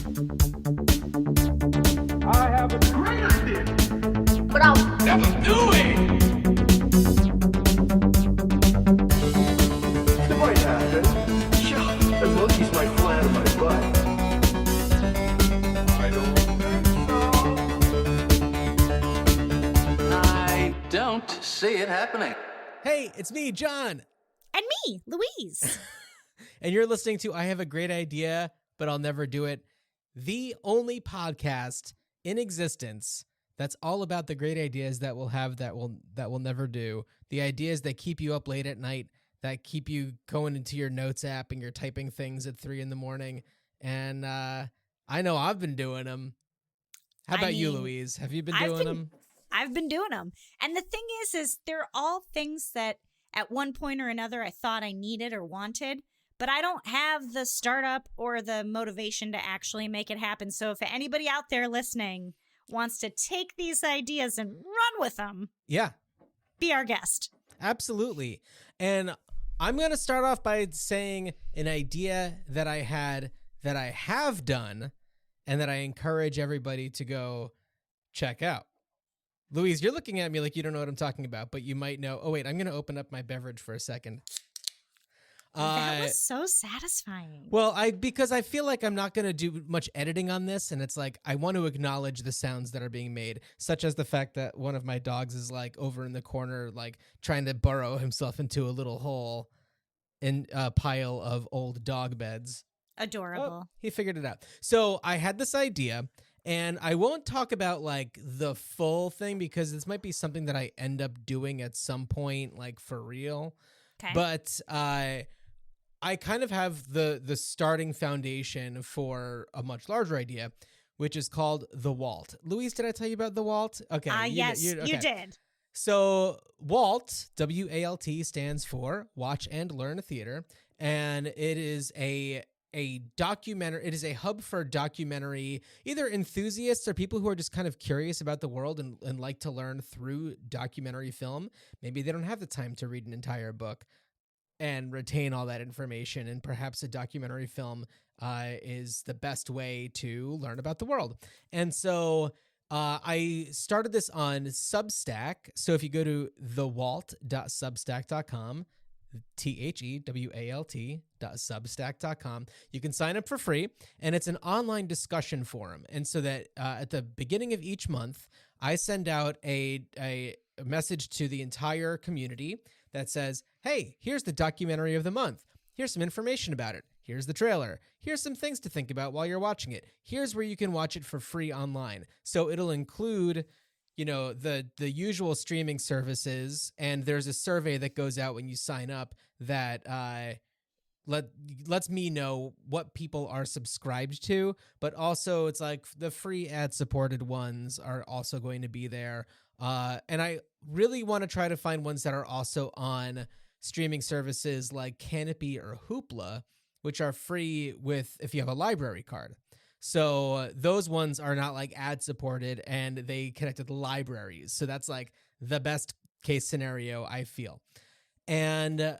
I have a great idea. But I'll Never do it. It might happen. Sure, the monkeys might fly out of my butt. I don't think so. I don't see it happening. Hey, it's me, John. And me, Louise. And you're listening to I Have a Great Idea, but I'll Never Do It, the only podcast in existence that's all about the great ideas that we'll have that will never do. The ideas that keep you up late at night, that keep you going into your notes app and you're typing things at 3 a.m. And I know I've been doing them. How about you, Louise? Have you been doing them? I've been doing them. And the thing is they're all things that at one point or another I thought I needed or wanted, but I don't have the startup or the motivation to actually make it happen. So if anybody out there listening wants to take these ideas and run with them, Yeah, be our guest. absolutely. And I'm going to start off by saying an idea that I had that I have done and that I encourage everybody to go check out. Louise, you're looking at me like you don't know what I'm talking about, but you might know. Oh, wait, I'm going to open up my beverage for a second. That was so satisfying. Well, because I feel like I'm not going to do much editing on this, and it's like I want to acknowledge the sounds that are being made, such as the fact that one of my dogs is like over in the corner, like trying to burrow himself into a little hole in a pile of old dog beds. Adorable. Oh, he figured it out. So I had this idea, and I won't talk about like the full thing because this might be something that I end up doing at some point, like for real. Okay. But I kind of have the starting foundation for a much larger idea, which is called the Walt. Louise, did I tell you about the Walt? Okay. Yes, you okay. did. So Walt, W-A-L-T, stands for Watch and Learn Theater, and it is a documentary. It is a hub for documentary, either enthusiasts or people who are just kind of curious about the world and like to learn through documentary film. Maybe they don't have the time to read an entire book and retain all that information, and perhaps a documentary film is the best way to learn about the world. And so I started this on Substack. So if you go to thewalt.substack.com, THEWALT.substack.com, you can sign up for free, and it's an online discussion forum. And so that at the beginning of each month, I send out a message to the entire community that says, hey, here's the documentary of the month. Here's some information about it. Here's the trailer. Here's some things to think about while you're watching it. Here's where you can watch it for free online. So it'll include, you know, the usual streaming services, and there's a survey that goes out when you sign up that lets me know what people are subscribed to, but also it's like the free ad-supported ones are also going to be there. And I really want to try to find ones that are also on streaming services like Canopy or Hoopla, which are free if you have a library card. So those ones are not like ad supported, and they connect to the libraries. So that's like the best case scenario, I feel. And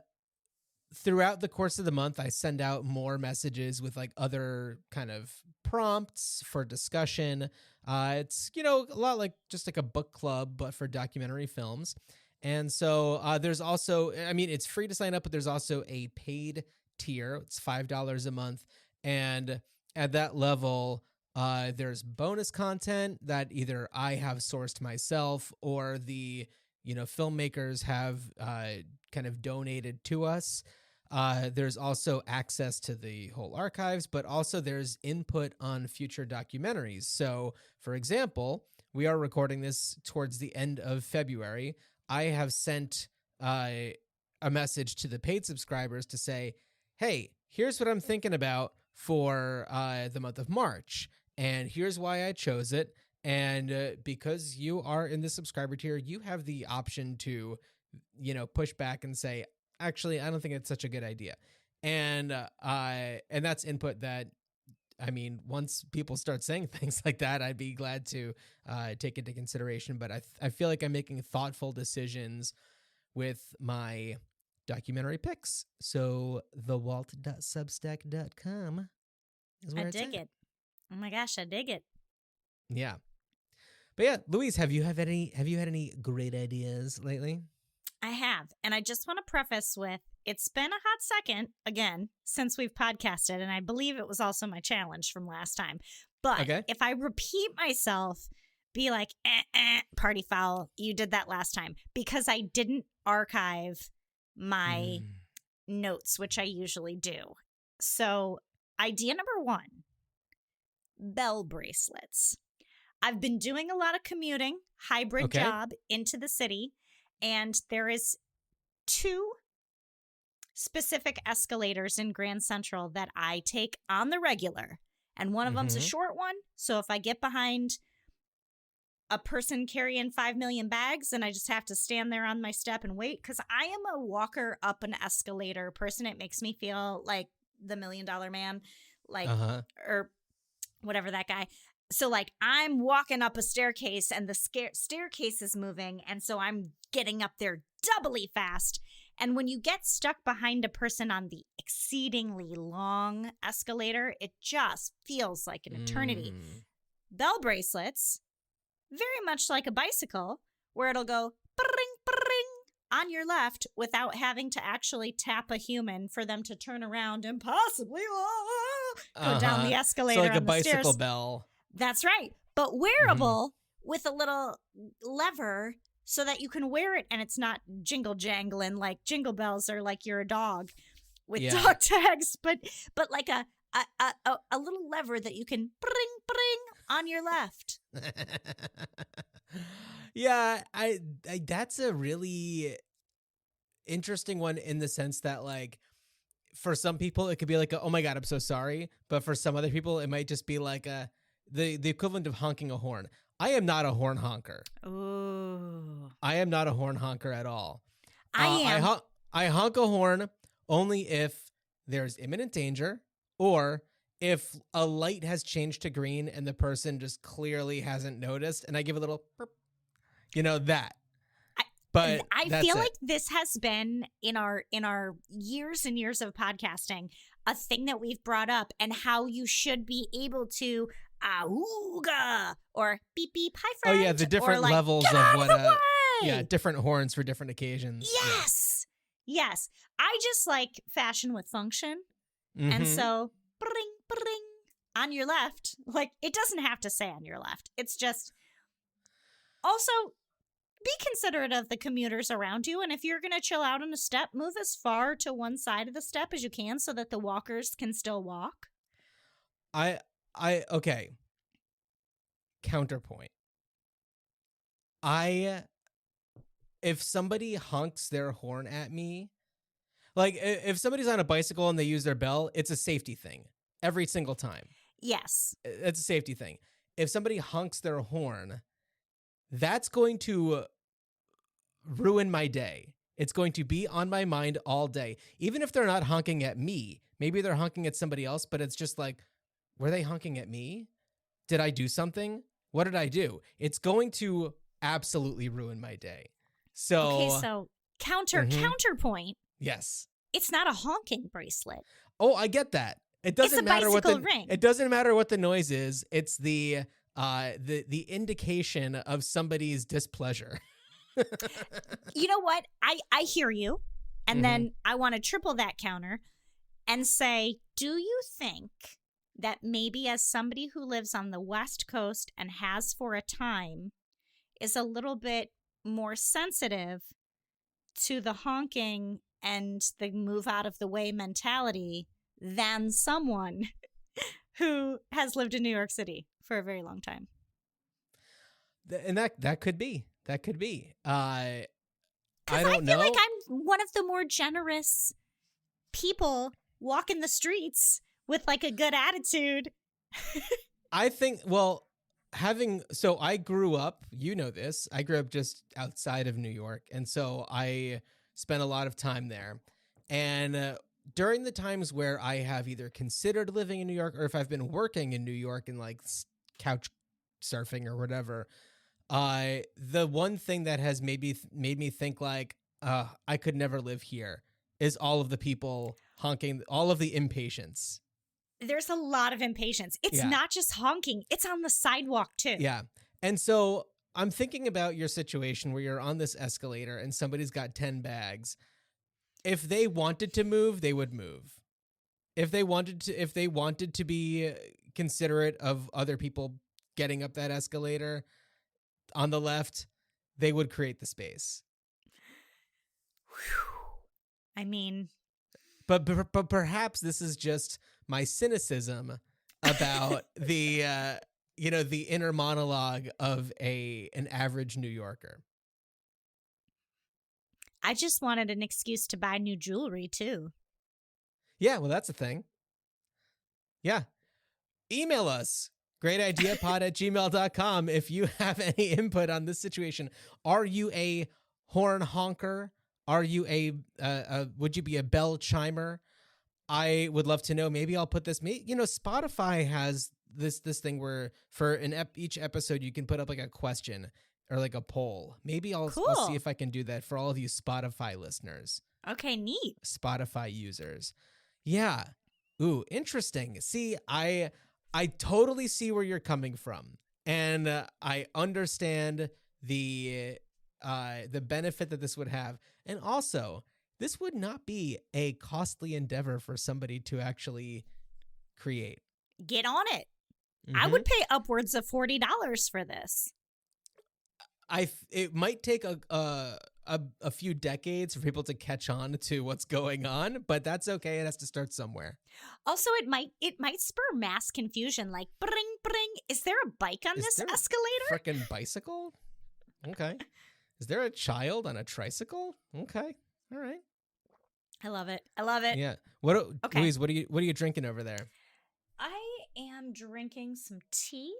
throughout the course of the month, I send out more messages with like other kind of prompts for discussion. It's, you know, a lot like just like a book club, but for documentary films. And so there's also, I mean, it's free to sign up, but there's also a paid tier. It's $5 a month. And at that level, there's bonus content that either I have sourced myself or the, you know, filmmakers have kind of donated to us. There's also access to the whole archives, but also there's input on future documentaries. So, for example, we are recording this towards the end of February. I have sent a message to the paid subscribers to say, hey, here's what I'm thinking about for the month of March, and here's why I chose it. And because you are in the subscriber tier, you have the option to, you know, push back and say, actually, I don't think it's such a good idea. And that's input that, I mean, once people start saying things like that, I'd be glad to take into consideration. But I feel like I'm making thoughtful decisions with my documentary picks. So thewalt.substack.com is where I it's dig at. it. Oh my gosh, I dig it. Yeah. But yeah, Louise, have you had any great ideas lately? I have. And I just want to preface with it's been a hot second, again, since we've podcasted. And I believe it was also my challenge from last time. But Okay. if I repeat myself, be like, party foul, you did that last time. Because I didn't archive my notes, which I usually do. So, idea number 1, bell bracelets. I've been doing a lot of commuting, hybrid Okay. job into the city, and there is 2 specific escalators in Grand Central that I take on the regular. And one of them's a short one, so if I get behind a person carrying 5 million bags and I just have to stand there on my step and wait, because I am a walker up an escalator person. It makes me feel like the $1 Million Man, like, or whatever that guy. So, like, I'm walking up a staircase and the staircase is moving. And so I'm getting up there doubly fast. And when you get stuck behind a person on the exceedingly long escalator, it just feels like an eternity. Bell bracelets, very much like a bicycle, where it'll go bring, bring on your left without having to actually tap a human for them to turn around and possibly go down the escalator. So like on a the bicycle stairs. bell. That's right. But wearable with a little lever so that you can wear it and it's not jingle jangling like jingle bells or like you're a dog with dog tags, but like a little lever that you can bring on your left. Yeah, I that's a really interesting one in the sense that, like, for some people it could be like oh my god, I'm so sorry, but for some other people it might just be like the equivalent of honking a horn. I am not a horn honker. Ooh. I am not a horn honker at all. I am. I honk a horn only if there's imminent danger or if a light has changed to green and the person just clearly hasn't noticed, and I give a little burp, that. But I feel like this has been in our years and years of podcasting a thing that we've brought up, and how you should be able to ooga or beep beep, hi friend. Oh yeah, the different like, levels get of out what of the way! different horns for different occasions. Yes. Yes. I just like fashion with function. And so bring on your left, like it doesn't have to say on your left. It's just also be considerate of the commuters around you. And if you're going to chill out on a step, move as far to one side of the step as you can so that the walkers can still walk. Okay. Counterpoint. If somebody honks their horn at me, like if somebody's on a bicycle and they use their bell, it's a safety thing every single time. Yes. It's a safety thing. If somebody honks their horn, that's going to ruin my day. It's going to be on my mind all day. Even if they're not honking at me, maybe they're honking at somebody else, but it's just like, were they honking at me? Did I do something? What did I do? It's going to absolutely ruin my day. So okay, so counterpoint. Yes. It's not a honking bracelet. Oh, I get that. It doesn't matter what the ring. It doesn't matter what the noise is. It's the indication of somebody's displeasure. You know what? I hear you. And then I want to triple that counter and say, do you think that maybe as somebody who lives on the West Coast and has for a time is a little bit more sensitive to the honking and the move out of the way mentality than someone who has lived in New York City for a very long time? And that could be. That could be. I Because don't I feel know. like I'm one of the more generous people walking the streets with like a good attitude. I think, well, so I grew up, this, I grew up just outside of New York. And so I spent a lot of time there. And during the times where I have either considered living in New York or if I've been working in New York and like couch surfing or whatever, the one thing that has made me think like, I could never live here is all of the people honking, all of the impatience. There's a lot of impatience. It's Yeah. not just honking. It's on the sidewalk too. Yeah. And so I'm thinking about your situation where you're on this escalator and somebody's got 10 bags. If they wanted to move, they would move. If they wanted to be considerate of other people getting up that escalator on the left, they would create the space. I mean, But perhaps this is just my cynicism about the the inner monologue of an average New Yorker. I just wanted an excuse to buy new jewelry too. Yeah, well, that's a thing. Yeah. Email us, greatideapod@gmail.com, if you have any input on this situation. Are you a horn honker? Are you would you be a bell chimer? I would love to know. Maybe I'll put this, Spotify has this thing where for each episode, you can put up like a question or like a poll. Maybe I'll see if I can do that for all of you Spotify listeners. Okay, neat. Spotify users. Yeah. Ooh, interesting. See, I totally see where you're coming from. And I understand the benefit that this would have. And also, this would not be a costly endeavor for somebody to actually create. Get on it. Mm-hmm. I would pay upwards of $40 for this. It might take a few decades for people to catch on to what's going on, but that's okay. It has to start somewhere. Also, it might spur mass confusion. Like, bring, bring. Is there a bike on this escalator? Frickin' bicycle? Okay. Is there a child on a tricycle? Okay. All right. I love it. I love it. Yeah. Okay. Louise, what are you drinking over there? I am drinking some tea.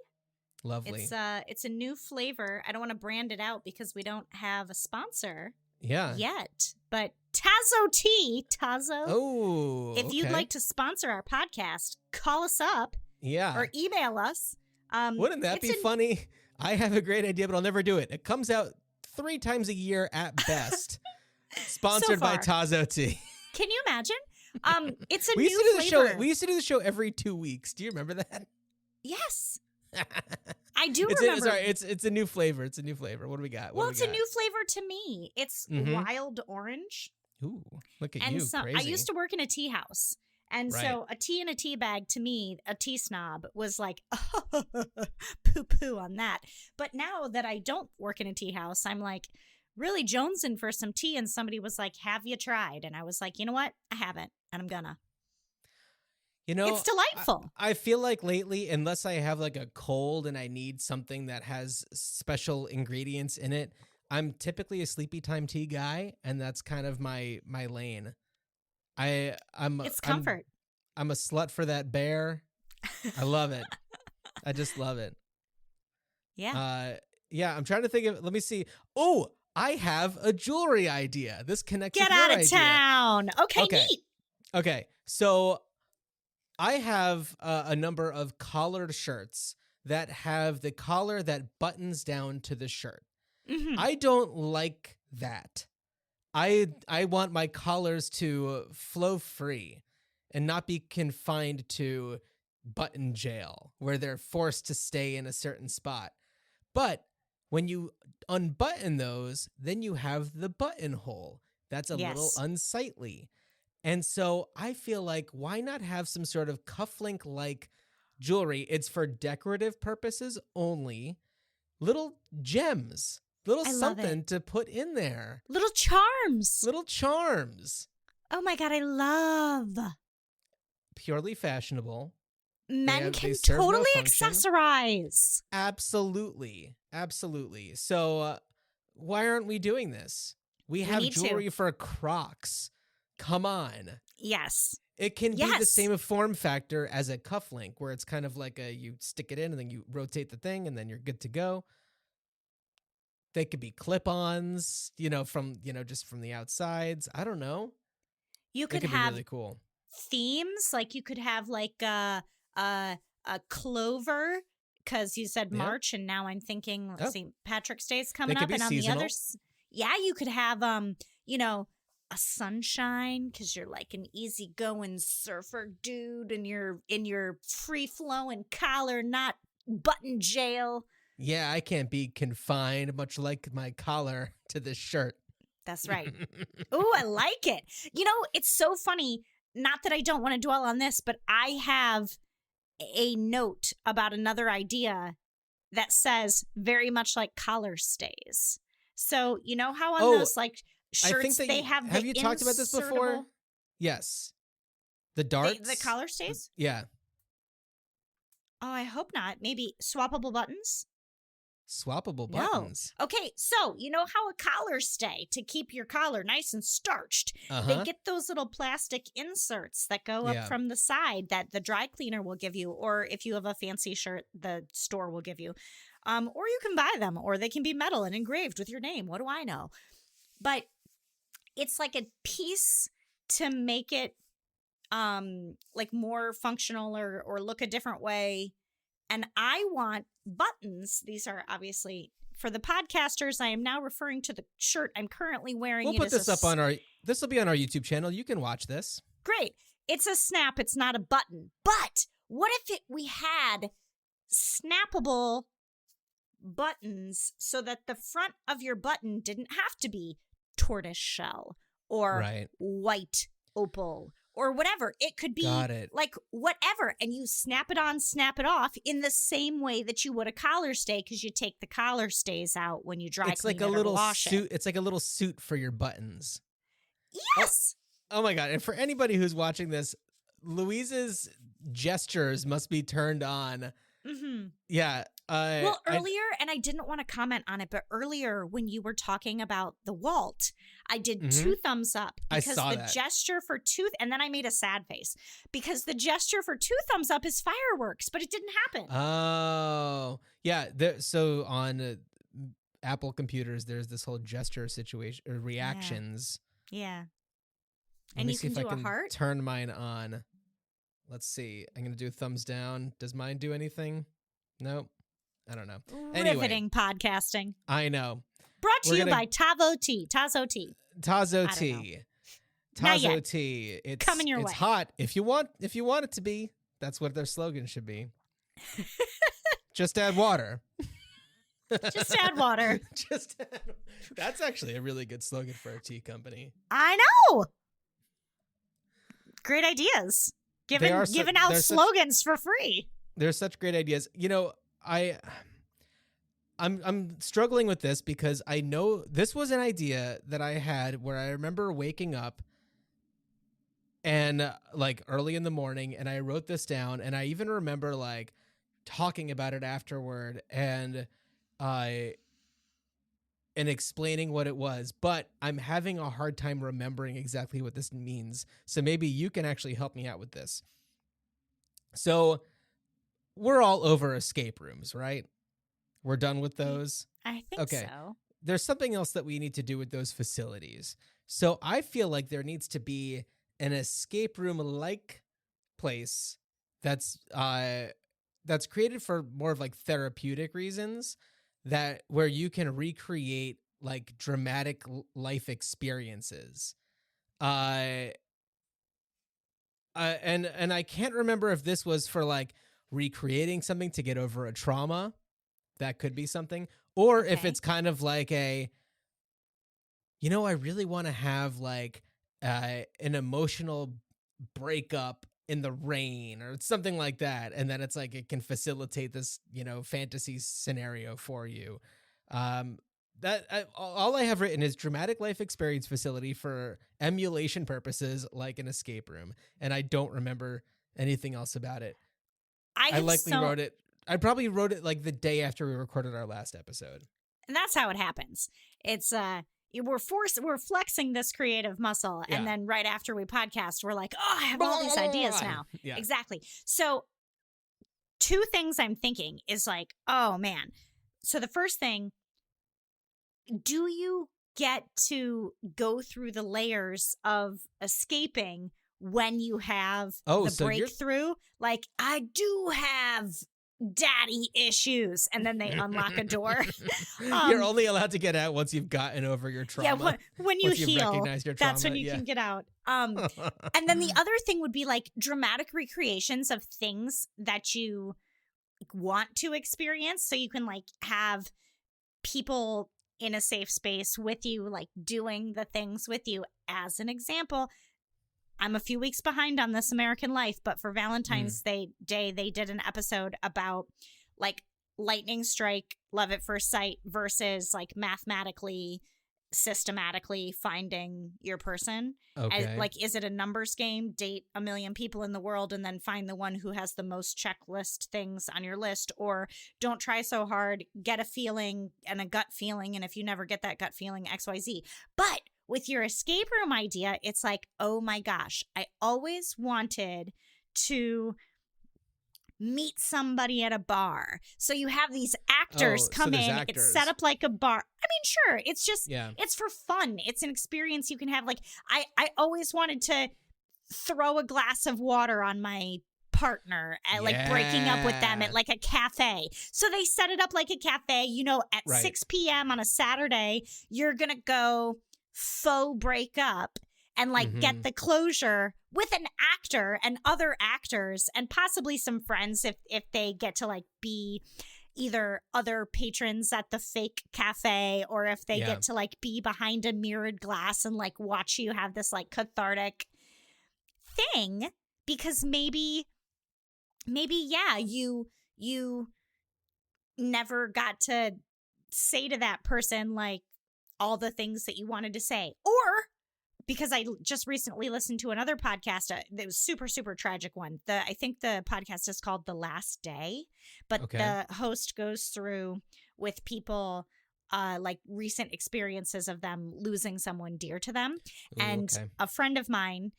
Lovely. It's a new flavor. I don't want to brand it out because we don't have a sponsor yet. But Tazo Tea, Tazo. Oh. If you'd like to sponsor our podcast, call us up. Yeah. Or email us. Wouldn't that be funny? I have a great idea, but I'll never do it. It comes out 3 times a year at best. Sponsored by Tazo Tea. Can you imagine? It's a we new flavor. We used to do the show every 2 weeks. Do you remember that? Yes. I do remember. It's a new flavor. It's a new flavor. What do we got? Well, it's a new flavor to me. It's wild orange. Ooh, look at and you, crazy. I used to work in a tea house. And so a tea in a tea bag, to me, a tea snob, was like, oh, poo-poo on that. But now that I don't work in a tea house, I'm like, really jonesing for some tea. And somebody was like, have you tried? And I was like, you know what? I haven't. And I'm gonna. It's delightful. I feel like lately, unless I have like a cold and I need something that has special ingredients in it, I'm typically a sleepy time tea guy, and that's kind of my lane. It's comfort. I'm a slut for that bear. I love it. I just love it. Yeah. Yeah, I'm trying to think of, let me see. Oh, I have a jewelry idea. This connects with your Get out of idea. town. Okay, neat. Okay, so I have a number of collared shirts that have the collar that buttons down to the shirt. Mm-hmm. I don't like that. I want my collars to flow free and not be confined to button jail where they're forced to stay in a certain spot. But when you unbutton those, then you have the buttonhole. That's a little unsightly. And so I feel like, why not have some sort of cufflink-like jewelry? It's for decorative purposes only. Little gems. Little something to put in there. Little charms. Little charms. Oh my God, I love. Purely fashionable. Men can totally accessorize. Absolutely. Absolutely. So why aren't we doing this? We have jewelry for Crocs. Come on. Yes. It can be the same form factor as a cufflink, where it's kind of like you stick it in and then you rotate the thing and then you're good to go. They could be clip-ons, from just from the outsides. I don't know. You could be have really cool themes, like you could have like a clover, because you said March, and now I'm thinking St. Patrick's Day is coming up, and on seasonal. the others, you could have a sunshine because you're like an easygoing surfer dude and you're in your free-flowing collar, not button jail. Yeah, I can't be confined, much like my collar, to this shirt. That's right. Ooh, I like it. You know, it's so funny. Not that I don't want to dwell on this, but I have a note about another idea that says very much like collar stays. So, you know how on those like shirts I think that they have the you talked about this before? insertable- Yes. The darts? The collar stays? Yeah. Oh, I hope not. Maybe swappable buttons? Swappable No. buttons. Okay, so you know how a collar stay, to keep your collar nice and starched, Uh-huh. they get those little plastic inserts that go up Yeah. from the side that the dry cleaner will give you, or if you have a fancy shirt, the store will give you. Or you can buy them, or they can be metal and engraved with your name. What do I know? But it's like a piece to make it like more functional or look a different way. And I want buttons. These are obviously for the podcasters. I am now referring to the shirt I'm currently wearing. We'll put this up on this will be on our YouTube channel. You can watch this. Great. It's a snap. It's not a button. But what if we had snappable buttons so that the front of your button didn't have to be tortoise shell or Right. white opal or whatever. It could be Got it. like whatever. And you snap it on, snap it off in the same way that you would a collar stay, because you take the collar stays out when you dry It's clean like a it or little wash suit. it. It's like a little suit for your buttons. Yes. Oh my God. And for anybody who's watching this, Louise's gestures must be turned on. Mm-hmm. Yeah. Well, earlier, and I didn't want to comment on it, but earlier when you were talking about the Walt, I did 2 thumbs up I because saw the that. gesture for 2, and then I made a sad face because the gesture for 2 thumbs up is fireworks, but it didn't happen. Oh, yeah. So on Apple computers, there's this whole gesture situation or reactions. Yeah. Let And me you see can if do I a can heart. turn mine on. Let's see. I'm going to do a thumbs down. Does mine do anything? Nope. I don't know. Anyway, Riveting podcasting. I know. Brought to We're you gonna- by Tazo Tea. Tazo I don't tea. Not Tazo yet. tea. It's Coming your it's way. hot if you want it to be. That's what their slogan should be. Just add water. Just add water. That's actually a really good slogan for a tea company. I know. Great ideas. Giving out they're slogans for free. There's such great ideas. You know, I'm struggling with this because I know this was an idea that I had where I remember waking up and like early in the morning, and I wrote this down, and I even remember like talking about it afterward and explaining what it was, but I'm having a hard time remembering exactly what this means. So maybe you can actually help me out with this. So we're all over escape rooms, right? We're done with those. I think Okay. so. There's something else that we need to do with those facilities. So I feel like there needs to be an escape room like place that's created for more of like therapeutic reasons, that where you can recreate like dramatic life experiences. And I can't remember if this was for like recreating something to get over a trauma. That could be something. Or if Okay. it's kind of like I really want to have like an emotional breakup in the rain or something like that. And then it's like it can facilitate this, fantasy scenario for you. All I have written is dramatic life experience facility for emulation purposes, like an escape room. And I don't remember anything else about it. I likely wrote it. I probably wrote it like the day after we recorded our last episode. And that's how it happens. It's we're flexing this creative muscle, Yeah. and then right after we podcast, we're like, oh, I have all these ideas now. Yeah. Exactly. So 2 things I'm thinking is like, oh man. So the first thing, do you get to go through the layers of escaping when you have Oh, the so you're- breakthrough? Like, I do have daddy issues, and then they unlock a door. You're only allowed to get out once you've gotten over your trauma. Yeah, when you once you've heal, recognized your that's trauma, when you yeah. can get out. And then the other thing would be like dramatic recreations of things that you want to experience, so you can like have people in a safe space with you, like doing the things with you. As an example, I'm a few weeks behind on This American Life, but for Valentine's Day, they did an episode about like lightning strike, love at first sight versus like mathematically, systematically finding your person. Okay. Like, is it a numbers game? Date a million people in the world and then find the one who has the most checklist things on your list, or don't try so hard, get a feeling and a gut feeling. And if you never get that gut feeling, XYZ. But with your escape room idea, it's like, oh my gosh, I always wanted to meet somebody at a bar. So you have these actors come in. Actors. It's set up like a bar. I mean, sure, it's just, Yeah. it's for fun. It's an experience you can have. Like, I always wanted to throw a glass of water on my partner at like breaking up with them at like a cafe. So they set it up like a cafe, you know, at 6 p.m. on a Saturday, you're going to go faux break up and like get the closure with an actor and other actors and possibly some friends if they get to like be either other patrons at the fake cafe, or if they get to like be behind a mirrored glass and like watch you have this like cathartic thing. Because maybe yeah, you never got to say to that person like all the things that you wanted to say. Or because I just recently listened to another podcast that was super, super tragic one. I think the podcast is called The Last Day, but the host goes through with people like recent experiences of them losing someone dear to them. Ooh, and a friend of mine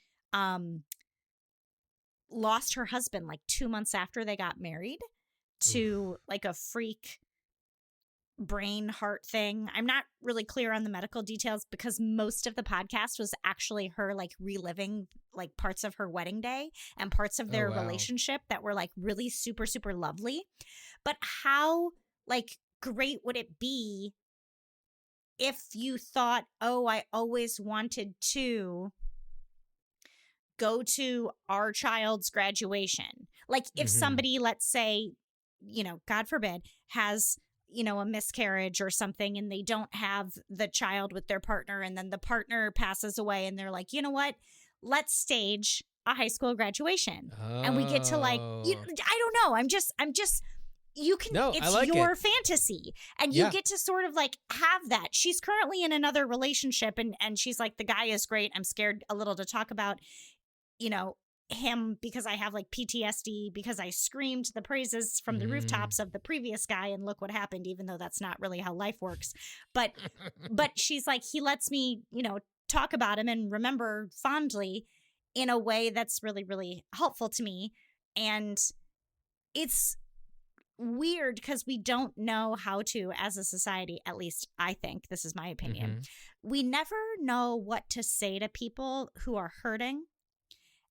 lost her husband like 2 months after they got married to like a freak brain heart thing. I'm not really clear on the medical details because most of the podcast was actually her like reliving like parts of her wedding day and parts of their relationship that were like really super, super lovely. But how like great would it be if you thought, oh, I always wanted to go to our child's graduation. Like if somebody, let's say, you know, God forbid, has, you know, a miscarriage or something and they don't have the child with their partner, and then the partner passes away and they're like, you know what, let's stage a high school graduation. And we get to like, I don't know. I'm just, you can, it's like your fantasy and you get to sort of like have that. She's currently in another relationship and she's like, the guy is great. I'm scared a little to talk about, you know, him because I have like PTSD because I screamed the praises from the rooftops of the previous guy and look what happened, even though that's not really how life works. But she's like, he lets me, you know, talk about him and remember fondly in a way that's really, really helpful to me. And it's weird because we don't know how to, as a society, at least I think, this is my opinion, we never know what to say to people who are hurting.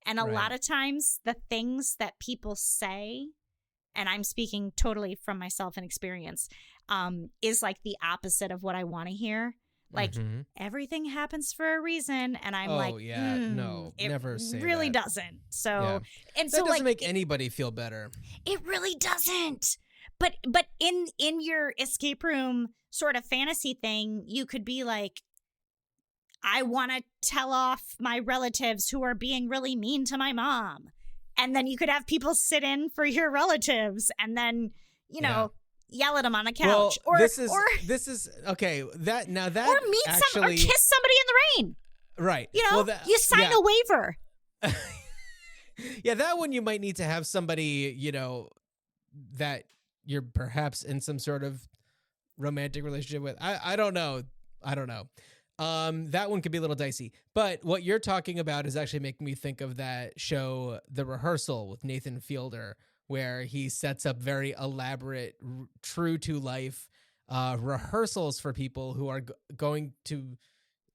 And a lot of times the things that people say, and I'm speaking totally from myself and experience, is like the opposite of what I want to hear. Like everything happens for a reason. And I'm no, never say really that. Doesn't. So, and that so doesn't like make anybody feel better. It really doesn't. But in your escape room sort of fantasy thing, you could be like, I want to tell off my relatives who are being really mean to my mom. And then you could have people sit in for your relatives and then, you know, yell at them on a couch. Well, this is okay. That now that or meet actually, or kiss somebody in the rain. Right. You know, you sign a waiver. Yeah, that one you might need to have somebody, you know, that you're perhaps in some sort of romantic relationship with. I don't know. That one could be a little dicey, but what you're talking about is actually making me think of that show, The Rehearsal with Nathan Fielder, where he sets up very elaborate, true to life, rehearsals for people who are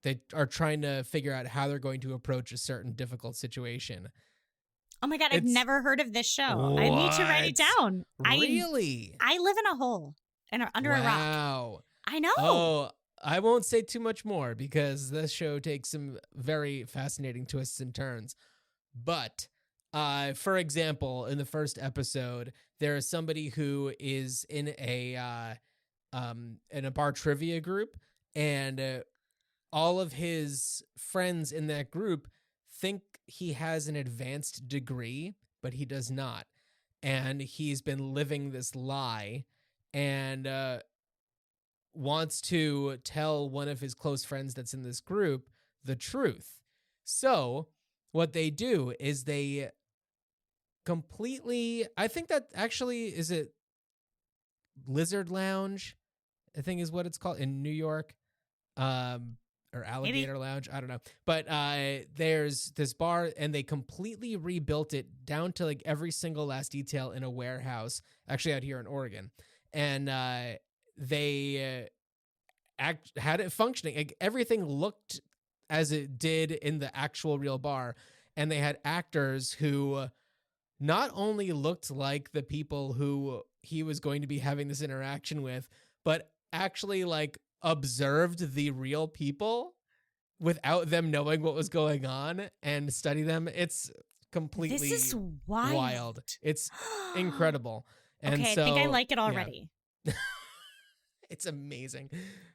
they are trying to figure out how they're going to approach a certain difficult situation. Oh my God, I've It's- never heard of this show. I need to write it What? down. Really? I live in a hole under a rock. Wow. I know. Oh, I won't say too much more because this show takes some very fascinating twists and turns. But, for example, in the first episode, there is somebody who is in a bar trivia group, and all of his friends in that group think he has an advanced degree, but he does not. And he's been living this lie and wants to tell one of his close friends that's in this group the truth. So what they do is they completely, I think that actually, is it Lizard Lounge, I think is what it's called in New York. Or Alligator Lounge, I don't know. But there's this bar, and they completely rebuilt it down to like every single last detail in a warehouse, actually out here in Oregon. And they had it functioning. Like, everything looked as it did in the actual real bar. And they had actors who not only looked like the people who he was going to be having this interaction with, but actually like observed the real people without them knowing what was going on and study them. It's completely This is wild. It's incredible. And okay, so, I think I like it already. Yeah. It's amazing.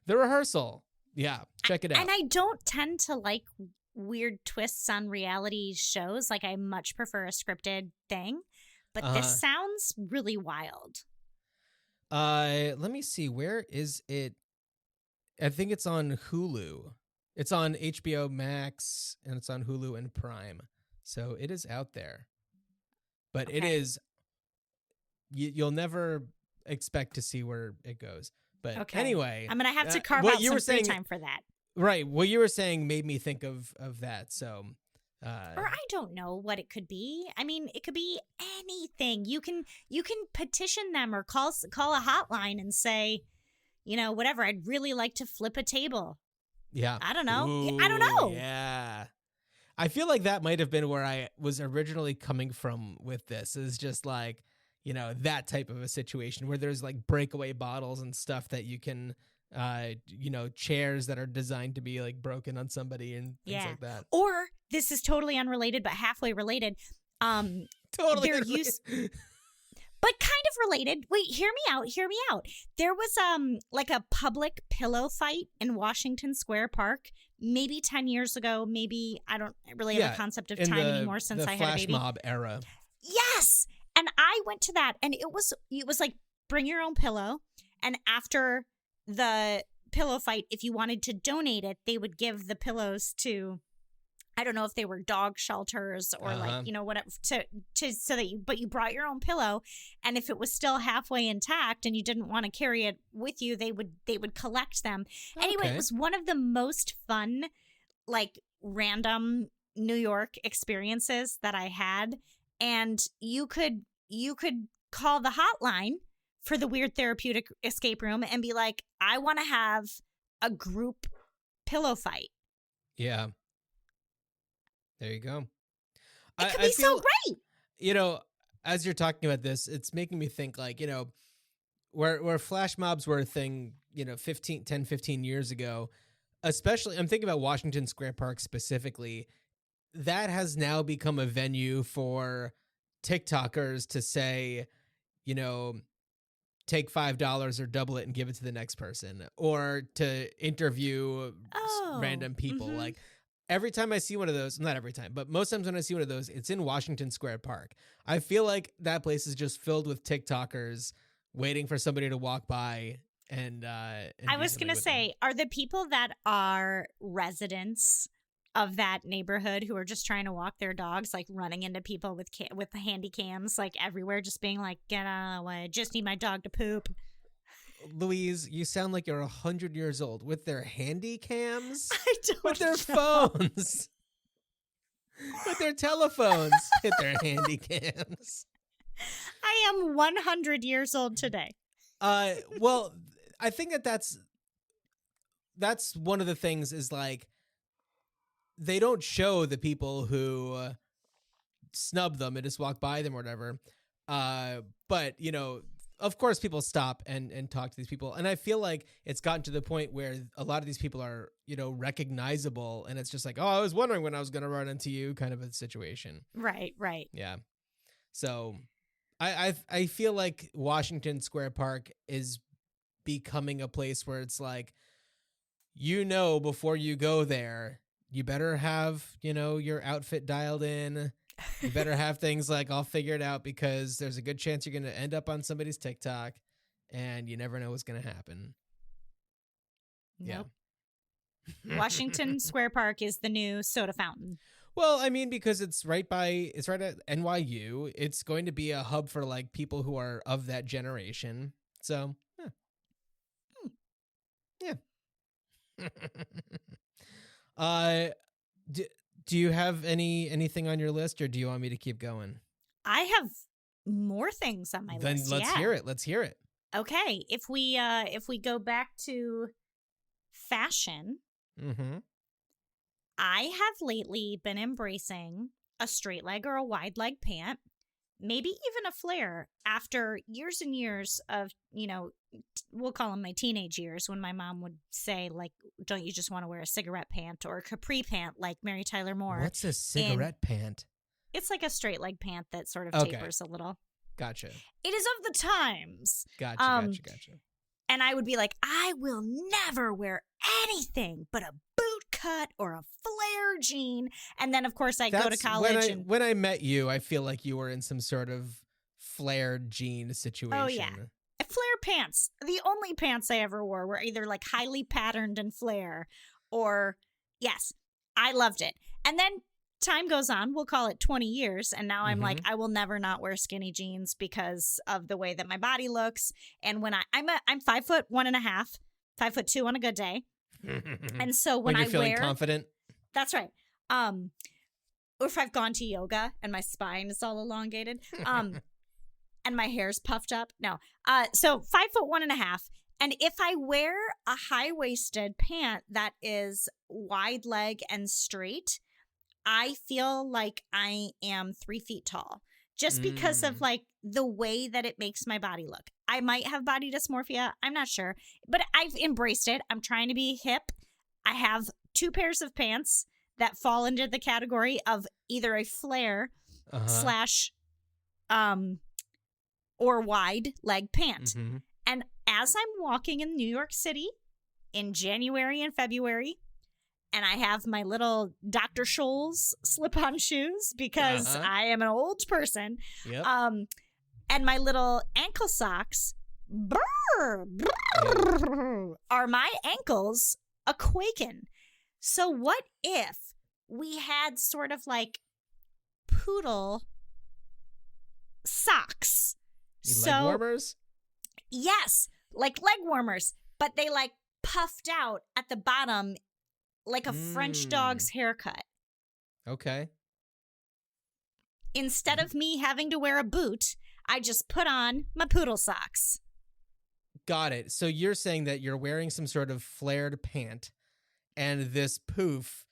The rehearsal. Yeah, check it out. And I don't tend to like weird twists on reality shows. Like, I much prefer a scripted thing. But this sounds really wild. Let me see. Where is it? I think it's on Hulu. It's on HBO Max, and it's on Hulu and Prime. So it is out there. But it is, you'll never expect to see where it goes. But anyway. I'm going to have to carve out some free time for that. Right. What you were saying made me think of that. So. Or I don't know what it could be. I mean, it could be anything. You can petition them or call a hotline and say, you know, whatever. I'd really like to flip a table. Yeah. I don't know. Ooh, I don't know. Yeah. I feel like that might have been where I was originally coming from with this, is just like, you know, that type of a situation where there's like breakaway bottles and stuff that you can, you know, chairs that are designed to be like broken on somebody and things like that. Or this is totally unrelated, but halfway related. Totally unrelated. But kind of related. Wait, hear me out. There was like a public pillow fight in Washington Square Park maybe 10 years ago. Maybe I don't really have a concept of time anymore since I had a baby. The flash mob era. Yes. And I went to that, and it was like bring your own pillow, and after the pillow fight, if you wanted to donate it, they would give the pillows to, I don't know if they were dog shelters or like, you know, whatever, to so that you brought your own pillow, and if it was still halfway intact and you didn't want to carry it with you, they would collect them. Anyway, it was one of the most fun, like, random New York experiences that I had, and you could call the hotline for the Weird Therapeutic Escape Room and be like, I want to have a group pillow fight. Yeah. There you go. It could be so great. You know, as you're talking about this, it's making me think, like, you know, where flash mobs were a thing, you know, 10, 15 years ago, especially, I'm thinking about Washington Square Park specifically, that has now become a venue for TikTokers to say, you know, take $5 or double it and give it to the next person, or to interview random people. Like, every time I see one of those, not every time, but most times when I see one of those, it's in Washington Square Park. I feel like that place is just filled with TikTokers waiting for somebody to walk by and I was going to say, are the people that are residents of that neighborhood who are just trying to walk their dogs, like running into people with the handy cams, like everywhere, just being like, get out of the way, I just need my dog to poop? Louise, you sound like you're 100 years old. With their handy cams? I don't With their know. phones? With their telephones? Hit their handy cams? I am 100 years old today. Well, I think that's one of the things, is like, they don't show the people who snub them and just walk by them or whatever. But you know, of course people stop and talk to these people. And I feel like it's gotten to the point where a lot of these people are, you know, recognizable, and it's just like, oh, I was wondering when I was going to run into you kind of a situation. Right. Yeah. So I feel like Washington Square Park is becoming a place where it's like, you know, before you go there, you better have, you know, your outfit dialed in. You better have things like all figured out, because there's a good chance you're going to end up on somebody's TikTok, and you never know what's going to happen. Nope. Yeah. Washington Square Park is the new soda fountain. Well, I mean, because it's right at NYU. It's going to be a hub for like people who are of that generation. So, yeah. Do you have anything on your list, or do you want me to keep going? I have more things on my list. Then let's hear it. Let's hear it. Okay, if we go back to fashion, Mm-hmm. I have lately been embracing a straight leg or a wide leg pant, maybe even a flare, after years and years of, you know, we'll call them my teenage years, when my mom would say, like, don't you just want to wear a cigarette pant or a capri pant like Mary Tyler Moore? What's a cigarette pant? It's like a straight leg pant that sort of tapers a little. Gotcha. It is of the times. Gotcha. And I would be like, I will never wear anything but a boot cut or a flare jean. And then, of course, I go to college. When I met you, I feel like you were in some sort of flared jean situation. Oh, yeah. Flare pants. The only pants I ever wore were either like highly patterned and flare, or, yes, I loved it. And then time goes on, we'll call it 20 years, and now I'm like, I will never not wear skinny jeans because of the way that my body looks. And when I'm 5'1.5", 5'2" on a good day. And so when you're I feeling wear, confident. That's right. Or if I've gone to yoga and my spine is all elongated, and my hair's puffed up. No. So 5'1.5". And if I wear a high-waisted pant that is wide leg and straight, I feel like I am 3 feet tall, just because of like the way that it makes my body look. I might have body dysmorphia. I'm not sure, but I've embraced it. I'm trying to be hip. I have 2 pairs of pants that fall into the category of either a flare slash or wide leg pant. And as I'm walking in New York City in January and February, and I have my little Dr. Scholl's slip-on shoes because I am an old person. Yep. And my little ankle socks are my ankles a-quaking. So what if we had sort of like poodle socks? Leg warmers? Yes, like leg warmers, but they like puffed out at the bottom like a French dog's haircut. Okay. Instead of me having to wear a boot, I just put on my poodle socks. Got it. So you're saying that you're wearing some sort of flared pant, and this poof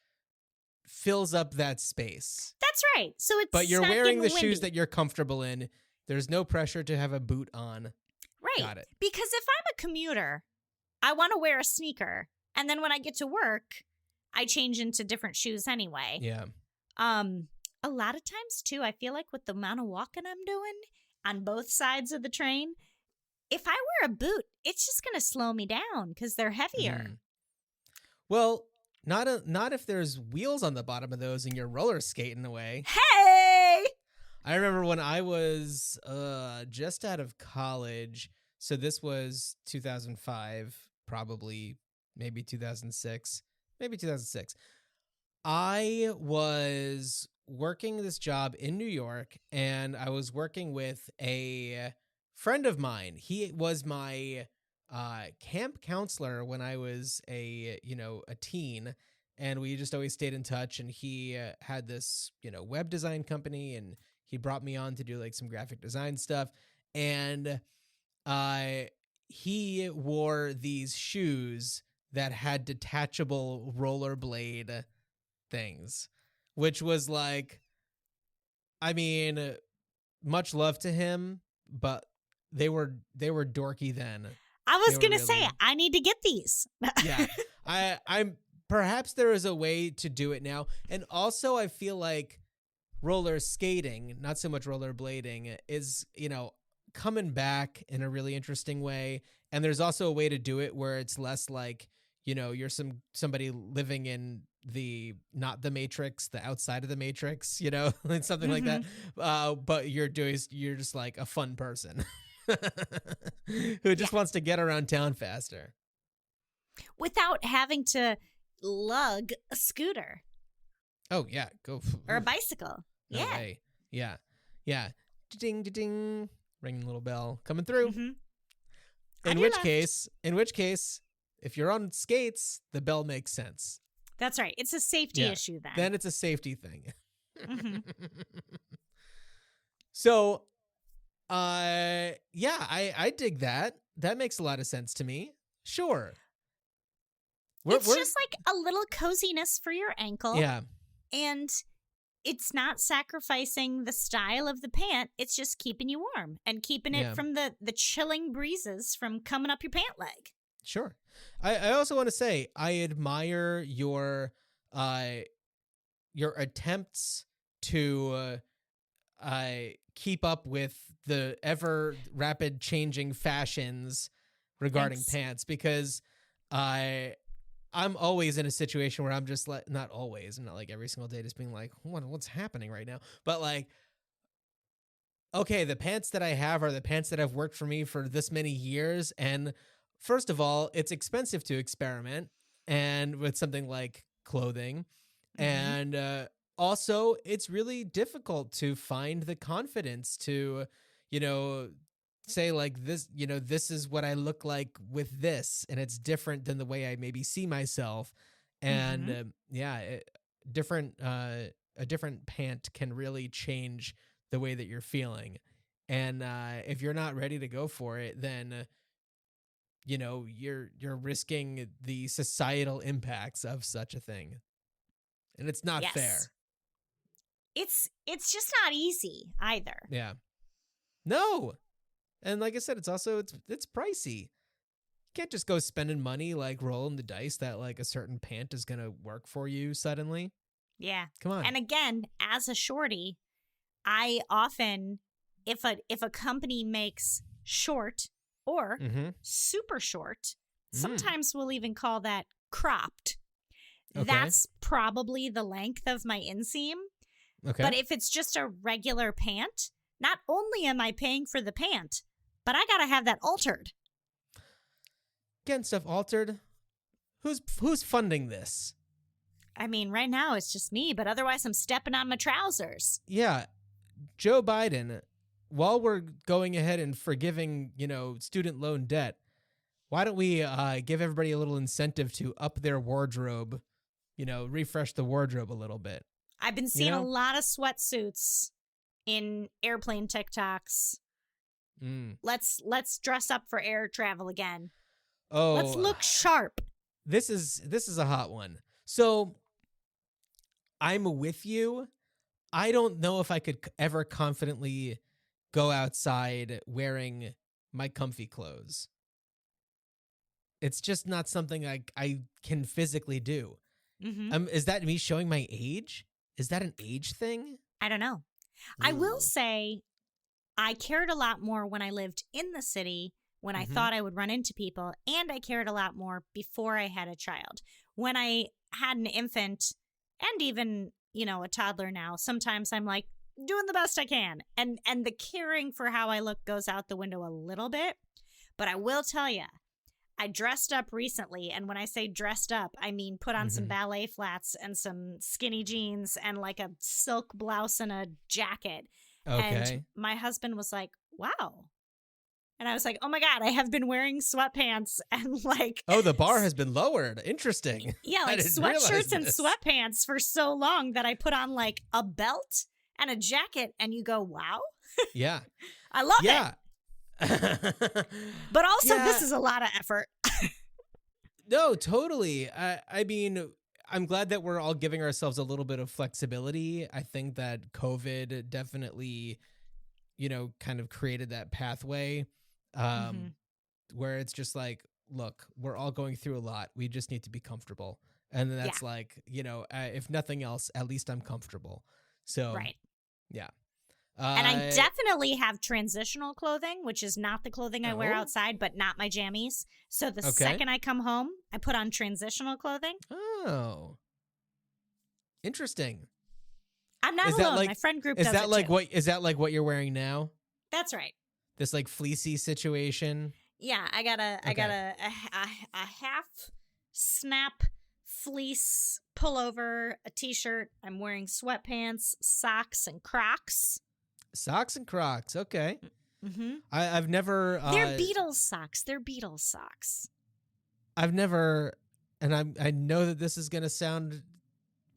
fills up that space. That's right. So it's But you're not wearing the getting shoes windy. that you're comfortable in. There's no pressure to have a boot on. Right. Got it. Because if I'm a commuter, I want to wear a sneaker. And then when I get to work, I change into different shoes anyway. Yeah. A lot of times, too, I feel like with the amount of walking I'm doing on both sides of the train, if I wear a boot, it's just going to slow me down because they're heavier. Well, not if there's wheels on the bottom of those and you're roller skating away. Hey! I remember when I was just out of college. So this was 2005, probably, maybe 2006. Maybe 2006. I was working this job in New York, and I was working with a friend of mine. He was my camp counselor when I was a teen, and we just always stayed in touch. And he had this, web design company, and he brought me on to do like some graphic design stuff. And he wore these shoes that had detachable rollerblade things, which was like I mean, much love to him, but they were dorky then. I was They were going to say, really- I need to get these. Yeah. I'm perhaps there is a way to do it now. And also I feel like roller skating, not so much roller blading, is, coming back in a really interesting way. And there's also a way to do it where it's less like, you're somebody living in not the matrix, the outside of the matrix, and something like that. But you're just like a fun person who just wants to get around town faster. Without having to lug a scooter Oh yeah, go or a bicycle. No Yeah. way. Yeah. Yeah. Ding ding, ringing little bell coming through. Mhm. In On your which case, if you're on skates, the bell makes sense. That's right. It's a safety Yeah. issue then. Then it's a safety thing. Mhm. So, yeah, I dig that. That makes a lot of sense to me. Sure. It's just like a little coziness for your ankle. yeah, And it's not sacrificing the style of the pant. It's just keeping you warm and keeping it Yeah. from the chilling breezes from coming up your pant leg. sure. I also want to say I admire your attempts to keep up with the ever rapid changing fashions regarding Thanks. pants, because I'm always in a situation where I'm just like, not always, not like every single day, just being like, what's happening right now? But like, okay, the pants that I have are the pants that have worked for me for this many years. And first of all, it's expensive to experiment and with something like clothing. Mhm. And also, it's really difficult to find the confidence to, say like this, this is what I look like with this, and it's different than the way I maybe see myself. And a different pant can really change the way that you're feeling. And if you're not ready to go for it, then you're risking the societal impacts of such a thing, and it's not Yes. fair. It's just not easy either. Yeah. No. And like I said, it's also it's pricey. You can't just go spending money like rolling the dice that like a certain pant is gonna work for you suddenly. Yeah. Come on. And again, as a shorty, I often, if a company makes short or Mm-hmm. super short, Mm. sometimes we'll even call that cropped. Okay. That's probably the length of my inseam. Okay. But if it's just a regular pant, not only am I paying for the pant, but I gotta have that altered. Getting stuff altered. Who's funding this? I mean, right now it's just me, but otherwise I'm stepping on my trousers. Yeah. Joe Biden, while we're going ahead and forgiving, student loan debt, why don't we give everybody a little incentive to up their wardrobe, refresh the wardrobe a little bit? I've been seeing know? a lot of sweatsuits in airplane TikToks. Mm. Let's dress up for air travel again. Oh, Let's look sharp. This is a hot one. So I'm with you. I don't know if I could ever confidently go outside wearing my comfy clothes. It's just not something I can physically do. Mm-hmm. Is that me showing my age? Is that an age thing? I don't know. I will Ooh. say I cared a lot more when I lived in the city, when I Mhm. thought I would run into people, and I cared a lot more before I had a child. When I had an infant and even, a toddler now, sometimes I'm like doing the best I can. And the caring for how I look goes out the window a little bit. But I will tell you, I dressed up recently, and when I say dressed up, I mean put on some Mhm. ballet flats and some skinny jeans and like a silk blouse and a jacket. Okay. And my husband was like, wow. And I was like, oh my God, I have been wearing sweatpants and like, Oh, the bar has been lowered. Interesting. yeah, I like didn't realize sweatshirts and this. sweatpants for so long that I put on like a belt and a jacket, and you go, wow, Yeah. I love it. Yeah. But also, Yeah. this is a lot of effort. No, totally. I mean, I'm glad that we're all giving ourselves a little bit of flexibility. I think that COVID definitely, kind of created that pathway where it's just like, look, we're all going through a lot. We just need to be comfortable. And then that's like, if nothing else, at least I'm comfortable. So, right. Yeah. And I definitely have transitional clothing, which is not the clothing I wear outside, but not my jammies. So the second I come home, I put on transitional clothing. Oh, interesting. I'm not alone. My friend group does it too. Is that like what you're wearing now? That's right. This like fleecy situation. Yeah, I got a half snap fleece pullover, a t-shirt. I'm wearing sweatpants, socks, and Crocs. Socks and Crocs. Okay. Mm-hmm. I've never. They're Beatles socks. They're Beatles socks. I've never, and I know that this is gonna sound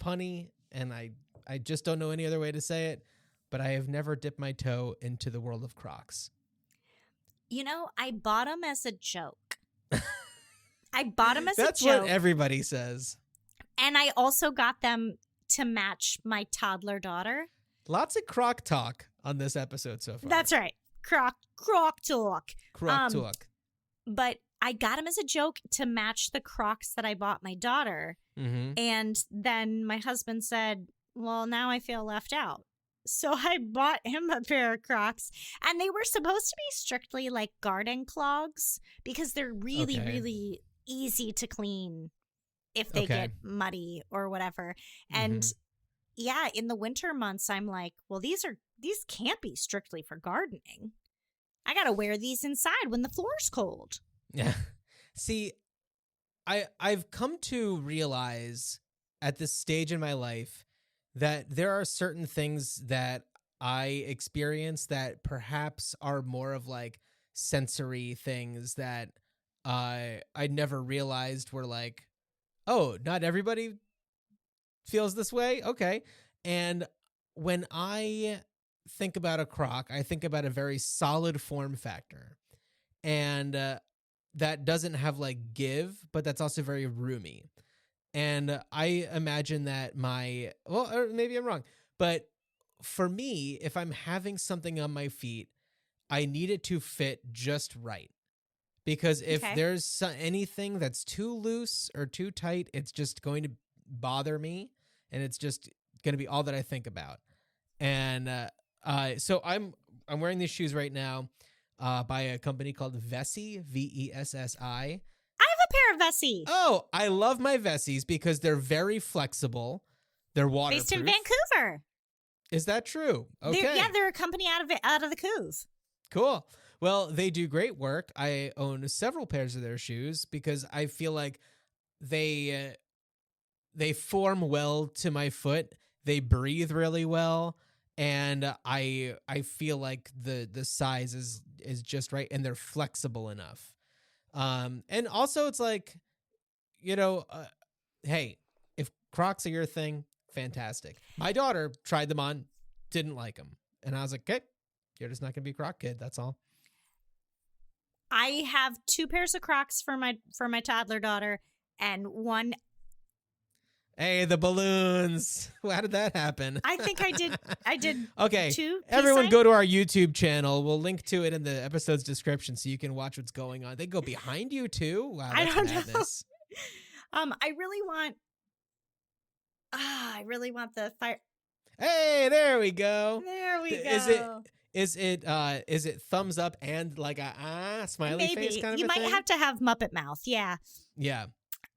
punny, and I just don't know any other way to say it, but I have never dipped my toe into the world of Crocs. I bought them as a joke. I bought them as a joke. That's what everybody says. And I also got them to match my toddler daughter. Lots of Croc talk on this episode so far. That's right. Croc talk. Croc talk. But I got them as a joke to match the Crocs that I bought my daughter. Mm-hmm. And then my husband said, well, now I feel left out. So I bought him a pair of Crocs, and they were supposed to be strictly like garden clogs because they're really, really easy to clean if they get muddy or whatever. And in the winter months, I'm like, well, these can't be strictly for gardening. I got to wear these inside when the floor's cold. Yeah. See, I've come to realize at this stage in my life that there are certain things that I experience that perhaps are more of like sensory things that I never realized were like, oh, not everybody feels this way. Okay. And when I think about a Croc, I think about a very solid form factor. And that doesn't have like give, but that's also very roomy. And I imagine that or maybe I'm wrong, but for me, if I'm having something on my feet, I need it to fit just right. Because if there's anything that's too loose or too tight, it's just going to bother me, and it's just going to be all that I think about. And so I'm wearing these shoes right now by a company called Vessi, Vessi. Pair of Vessi. Oh, I love my Vessis because they're very flexible. They're waterproof. Based in Vancouver. Is that true? Okay. They're a company out of the Couve. Cool. Well, they do great work. I own several pairs of their shoes because I feel like they form well to my foot. They breathe really well, and I feel like the size is just right, and they're flexible enough. And also it's like, hey, if Crocs are your thing, fantastic. My daughter tried them on, didn't like them. And I was like, okay, you're just not going to be a Croc kid. That's all. I have 2 pairs of Crocs for my toddler daughter and one. Hey, the balloons. How did that happen? I think I did. Okay. 2. Everyone go to our YouTube channel. We'll link to it in the episode's description so you can watch what's going on. They go behind you too? Wow, that's madness. I really want the fire. Hey, there we go. There we go. Is it thumbs up and like a smiley face kind of you a might thing? have to have Muppet mouth. Yeah. Yeah.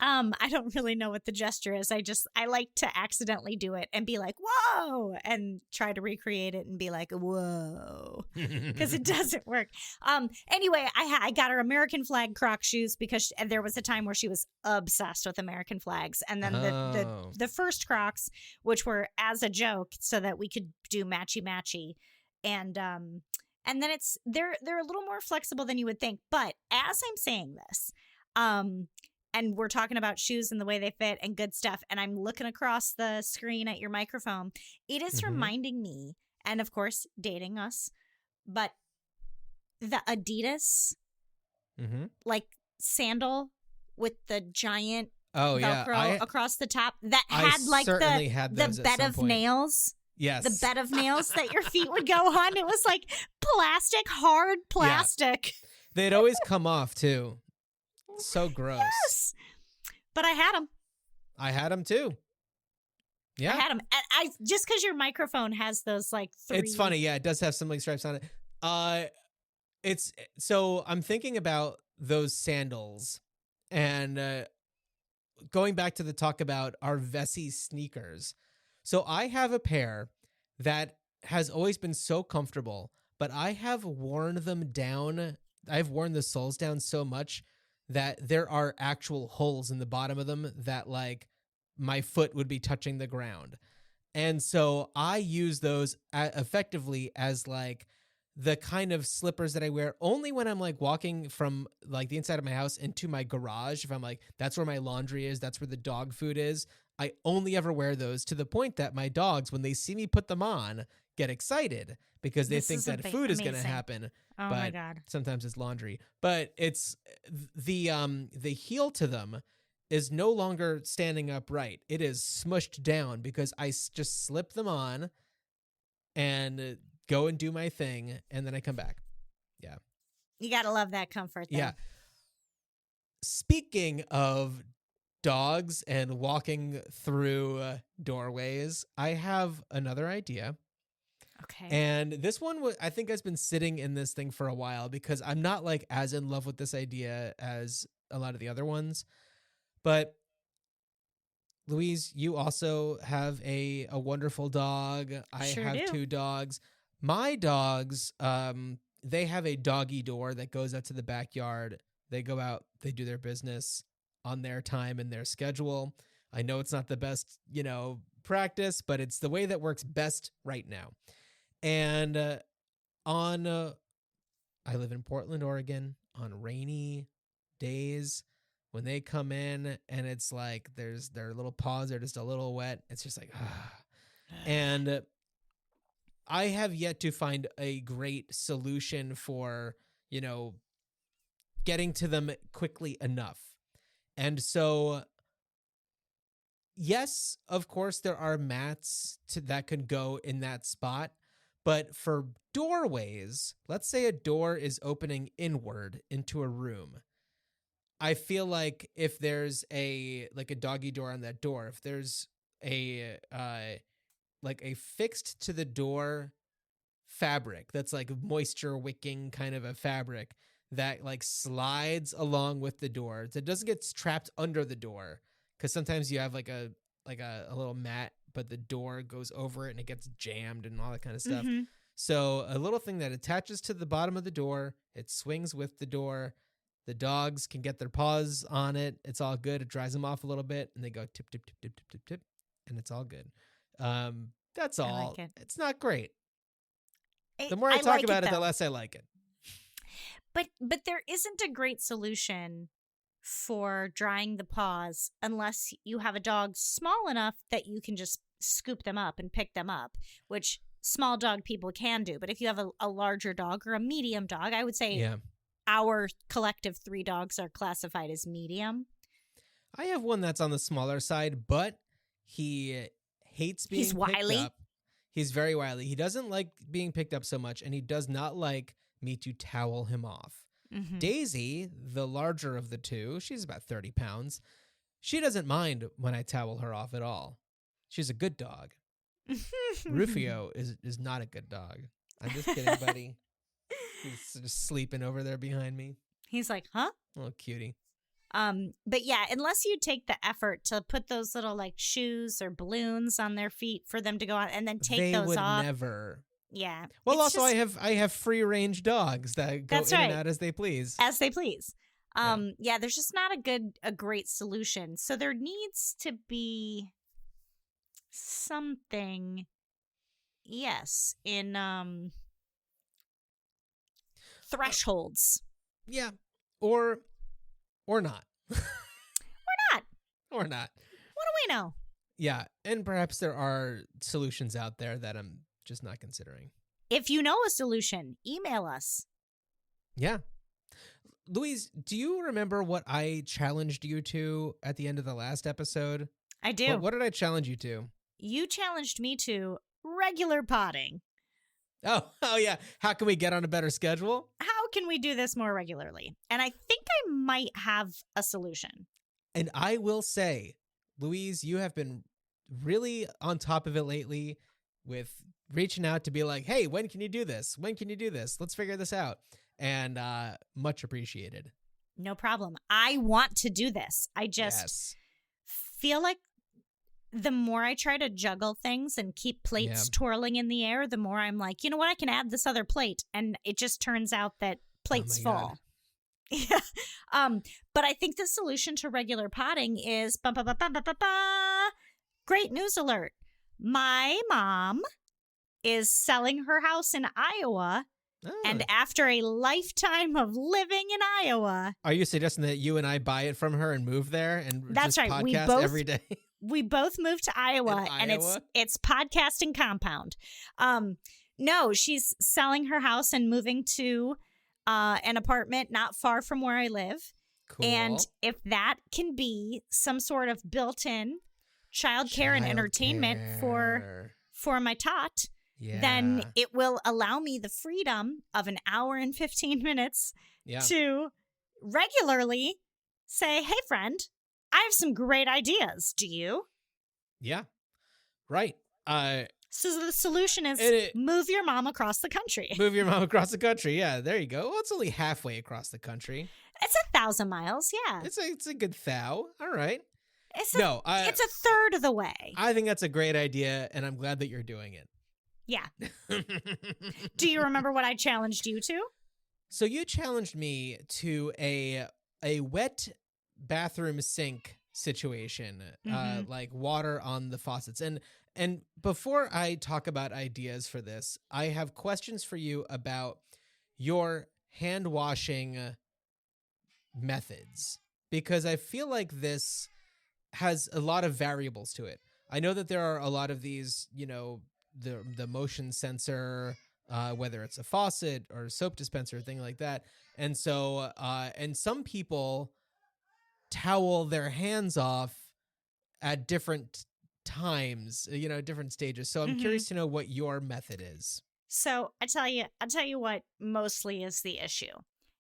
I don't really know what the gesture is. I like to accidentally do it and be like, whoa, and try to recreate it and be like, whoa, because it doesn't work. Anyway, I got her American flag Croc shoes because there was a time where she was obsessed with American flags. And then the first Crocs, which were as a joke so that we could do matchy. And then they're a little more flexible than you would think. But as I'm saying this, and we're talking about shoes and the way they fit and good stuff, and I'm looking across the screen at your microphone, it is reminding me, and of course, dating us, but the Adidas, like sandal with the giant Oh yeah, Velcro across the top that I had like certainly had those the at bed some of point. nails. Yes. The bed of nails that your feet would go on. It was like plastic, hard plastic. They'd always come off too. So gross. Yes. But I had them. I had them too. Yeah. I had them. And I just because your microphone has those like 3. It's funny. Yeah, it does have some like stripes on it. It's so I'm thinking about those sandals and going back to the talk about our Vessi sneakers. So I have a pair that has always been so comfortable, but I have worn them down. I've worn the soles down so much that there are actual holes in the bottom of them that like my foot would be touching the ground. And so I use those effectively as like the kind of slippers that I wear only when I'm like walking from like the inside of my house into my garage. If I'm like, that's where my laundry is, that's where the dog food is. I only ever wear those to the point that my dogs, when they see me put them on, get excited because they think that food is going to happen. Oh but my God. sometimes it's laundry. But it's the heel to them is no longer standing upright. It is smushed down because I just slip them on and go and do my thing, and then I come back. Yeah. You got to love that comfort there. Yeah. Speaking of dogs and walking through doorways, I have another idea. Okay. And this one, I think, has been sitting in this thing for a while because I'm not like as in love with this idea as a lot of the other ones. But Louise, you also have a wonderful dog. I Sure have do. 2 dogs. My dogs, they have a doggy door that goes out to the backyard. They go out, they do their business on their time and their schedule. I know it's not the best, practice, but it's the way that works best right now. And I live in Portland, Oregon, on rainy days when they come in and it's like their little paws are just a little wet. It's just like, and I have yet to find a great solution for, getting to them quickly enough. And so, yes, of course, there are mats that can go in that spot. But for doorways, let's say a door is opening inward into a room. I feel like if there's a doggy door on that door, if there's a fixed to the door fabric that's like moisture wicking kind of a fabric that like slides along with the door, that doesn't get trapped under the door, because sometimes you have like a little mat, but the door goes over it and it gets jammed and all that kind of stuff. Mm-hmm. So a little thing that attaches to the bottom of the door, it swings with the door. The dogs can get their paws on it. It's all good. It dries them off a little bit, and they go tip, tip, tip, tip, tip, tip, tip, and it's all good. That's all. I like it. It's not great. The more I talk like about it, though. the less I like it. But there isn't a great solution for drying the paws unless you have a dog small enough that you can just scoop them up and pick them up, which small dog people can do. But if you have a larger dog or a medium dog, I would say our collective 3 dogs are classified as medium. I have one that's on the smaller side, but he hates being He's wily. picked up. He's very wily. He doesn't like being picked up so much, and he does not like me to towel him off. Mm-hmm. Daisy, the larger of the 2, she's about 30 pounds. She doesn't mind when I towel her off at all. She's a good dog. Rufio is not a good dog. I'm just kidding, buddy. He's just sleeping over there behind me. He's like, huh? Oh, cutie. But yeah, unless you take the effort to put those little like shoes or balloons on their feet for them to go on and then take those off. They would never. Yeah. Well, also I have free range dogs that go in and out as they please. As they please. Yeah, there's just not a great solution. So there needs to be something, yes, in thresholds. Yeah. Or not. Not. Or not. What do we know? Yeah, and perhaps there are solutions out there that I'm just not considering. If you know a solution, email us. Yeah. Louise, do you remember what I challenged you to at the end of the last episode? I do. What did I challenge you to? You challenged me to regular potting. Oh yeah. How can we get on a better schedule? How can we do this more regularly? And I think I might have a solution. And I will say, Louise, you have been really on top of it lately with reaching out to be like, hey, when can you do this? When can you do this? Let's figure this out. And much appreciated. No problem. I want to do this. I just feel like the more I try to juggle things and keep plates twirling in the air, the more I'm like, you know what? I can add this other plate. And it just turns out that plates fall. Yeah. But I think the solution to regular potting is great news alert. My mom is selling her house in Iowa. Oh. And after a lifetime of living in Iowa. Are you suggesting that you and I buy it from her and move there and that's just right. podcast every day? We both moved to Iowa, and it's podcasting compound. No, she's selling her house and moving to an apartment not far from where I live. Cool. And if that can be some sort of built-in childcare and entertainment for my tot, then it will allow me the freedom of an hour and 15 minutes to regularly say, hey, friend, I have some great ideas. Do you? Yeah. Right. So the solution is move your mom across the country. Move your mom across the country. Yeah, there you go. Well, it's only halfway across the country. It's 1,000 miles. Yeah. It's a good thou. All right. It's a third of the way. I think that's a great idea, and I'm glad that you're doing it. Yeah. Do you remember what I challenged you to? So you challenged me to a wet bathroom sink situation, like water on the faucets. And before I talk about ideas for this, I have questions for you about your hand washing methods, because I feel like this has a lot of variables to it. I know that there are a lot of these, the motion sensor, whether it's a faucet or a soap dispenser, thing like that. And so, and some people towel their hands off at different times, different stages. So I'm curious to know what your method is. So I'll tell you what mostly is the issue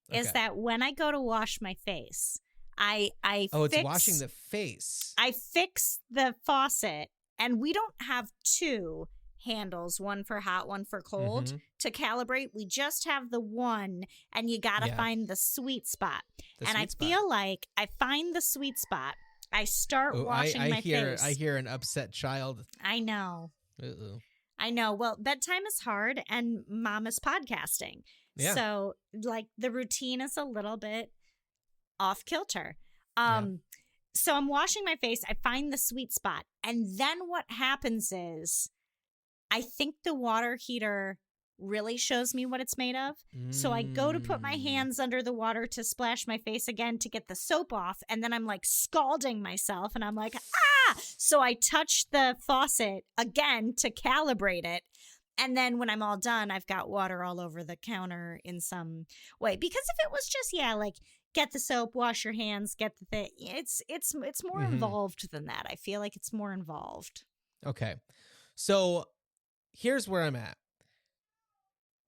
is that when I go to wash my face, it's washing the face. I fix the faucet, and we don't have two handles, one for hot, one for cold, to calibrate. We just have the one, and you got to find the sweet spot. I feel like I find the sweet spot. I start washing my face. I hear an upset child. I know. Uh-oh. I know. Well, bedtime is hard, and mom is podcasting. Yeah. So, like, the routine is a little bit off kilter. So I'm washing my face. I find the sweet spot. And then what happens is I think the water heater really shows me what it's made of. So I go to put my hands under the water to splash my face again to get the soap off. And then I'm like scalding myself, and I'm like, ah! So I touch the faucet again to calibrate it. And then when I'm all done, I've got water all over the counter in some way. Because if it was just, like, get the soap, wash your hands, get the thing, it's more involved than that. I feel like it's more involved. Okay. So here's where I'm at.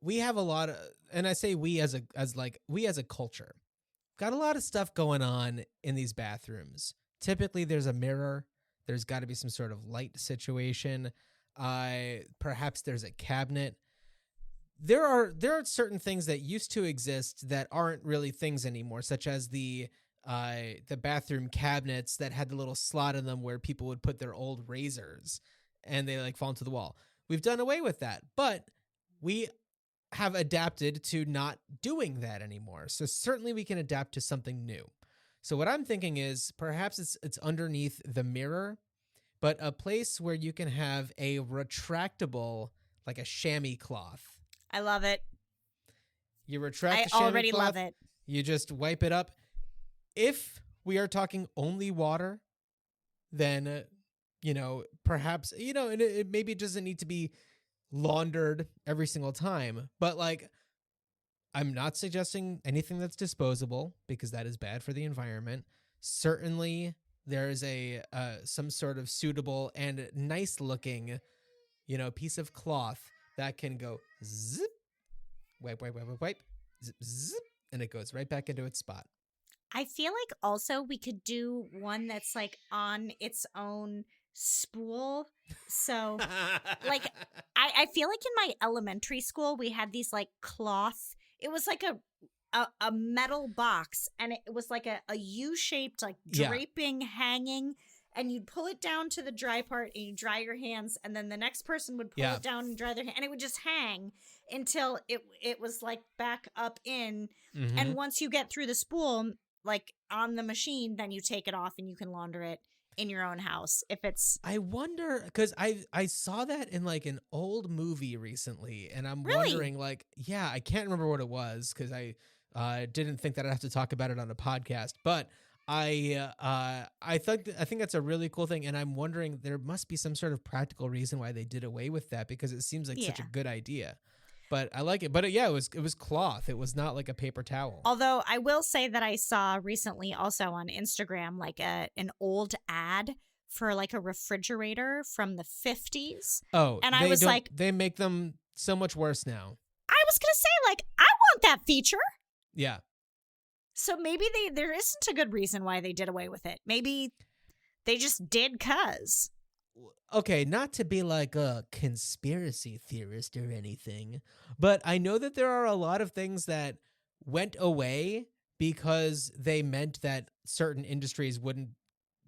We have a lot of, and I say we as a culture, got a lot of stuff going on in these bathrooms. Typically there's a mirror. There's got to be some sort of light situation. Perhaps there's a cabinet. There are certain things that used to exist that aren't really things anymore, such as the bathroom cabinets that had the little slot in them where people would put their old razors and they like fall into the wall. We've done away with that, but we have adapted to not doing that anymore. So certainly we can adapt to something new. So what I'm thinking is perhaps it's underneath the mirror, but a place where you can have a retractable, like a chamois cloth. I love it. You retract the chamois cloth. I already love it. You just wipe it up. If we are talking only water, then, perhaps, and maybe it doesn't need to be laundered every single time. But like I'm not suggesting anything that's disposable because that is bad for the environment. Certainly, there is a some sort of suitable and nice looking, piece of cloth that can go zip, wipe, wipe, wipe, wipe, wipe, zip, zip, and it goes right back into its spot. I feel like also we could do one that's like on its own spool. So like I feel like in my elementary school we had these like cloth. It was like a metal box, and it was like a U-shaped like Yeah. draping hanging, and you'd pull it down to the dry part and you dry your hands, and then the next person would pull Yeah. it down and dry their hand, and it would just hang until it was like back up in. Mhm. And once you get through the spool, like on the machine, then you take it off and you can launder it in your own house if it's I wonder, because I saw that in like an old movie recently, and I'm Really? wondering, like, yeah, I can't remember what it was because I didn't think that I'd have to talk about it on a podcast, but I think that's a really cool thing, and I'm wondering there must be some sort of practical reason why they did away with that because it seems like such a Yeah. good idea. But I like it. But it was cloth. It was not like a paper towel. Although I will say that I saw recently also on Instagram like an old ad for like a refrigerator from the 50s. Oh, and I was don't- like- they make them so much worse now. I was going to say like I want that feature. Yeah. So maybe there isn't a good reason why they did away with it. Maybe they just did cuz. Okay, not to be like a conspiracy theorist or anything, but I know that there are a lot of things that went away because they meant that certain industries wouldn't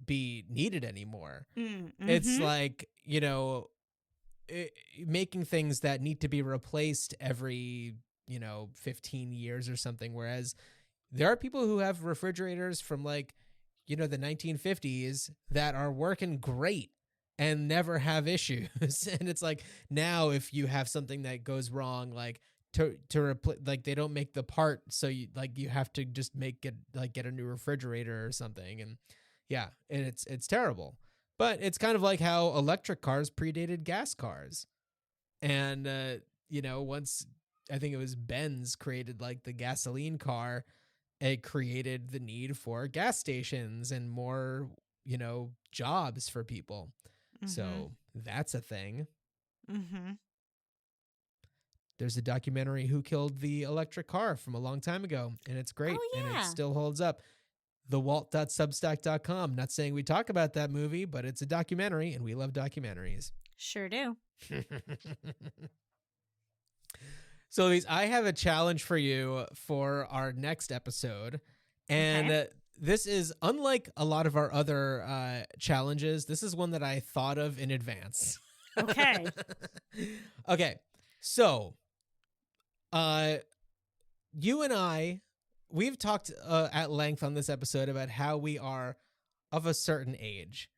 be needed anymore. It's like, making things that need to be replaced every, 15 years or something. Whereas there are people who have refrigerators from like, the 1950s that are working great and never have issues. And it's like now if you have something that goes wrong, like to replace, like they don't make the part, so you have to just make it like get a new refrigerator or something. And yeah, and it's terrible. But it's kind of like how electric cars predated gas cars. And once I think it was Benz created like the gasoline car, it created the need for gas stations and more, jobs for people. So that's a thing. There's a documentary Who Killed the Electric Car from a long time ago, and it's great. Oh, And yeah. it still holds up. thewalt.substack.com. Not saying we talk about that movie, but it's a documentary, and we love documentaries. Sure do. So, Louise, I have a challenge for you for our next episode. And Okay. this is unlike a lot of our other challenges. This is one that I thought of in advance. Okay. Okay. So, you and we've talked at length on this episode about how we are of a certain age.